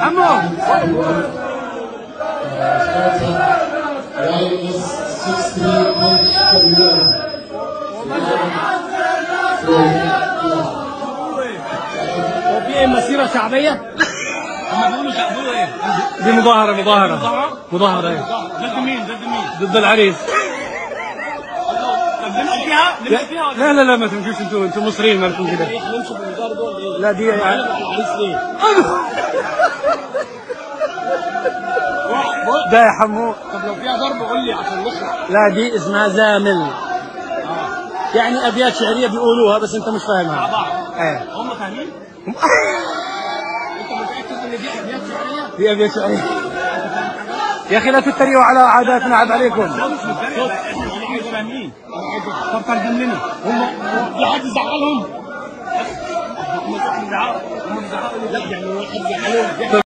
عمو وفي مسيرة شعبية؟ هم بيقولوا بيقولوا ايه؟ دي مظاهرة ايه؟ ضد مين؟ ضد العريس. طب نمشي فيها؟ ولا لا ما تمشوش انتوا مصريين مالكم كده. نمشي بالمظاهرة دول ولا ايه؟ لا دي يعني العريس ليه؟ ده يا حمو. طب لو فيها ضرب قول لي عشان نشرح. لا دي اسمها زامل. يعني ابيات شعريه بيقولوها بس انت مش فاهمها. مع بعض. ايه هم فاهمين؟ انت متأكد ان دي ابيات شعرية؟ دي ابيات شعريه. يا اخي لا تتريقوا على عاداتنا، عيب عليكم. احنا مش فاهمين. طب ترجم لنا. هم في حد زعلهم؟ هم بيزعقوا. لا يعني هو حد زعلهم.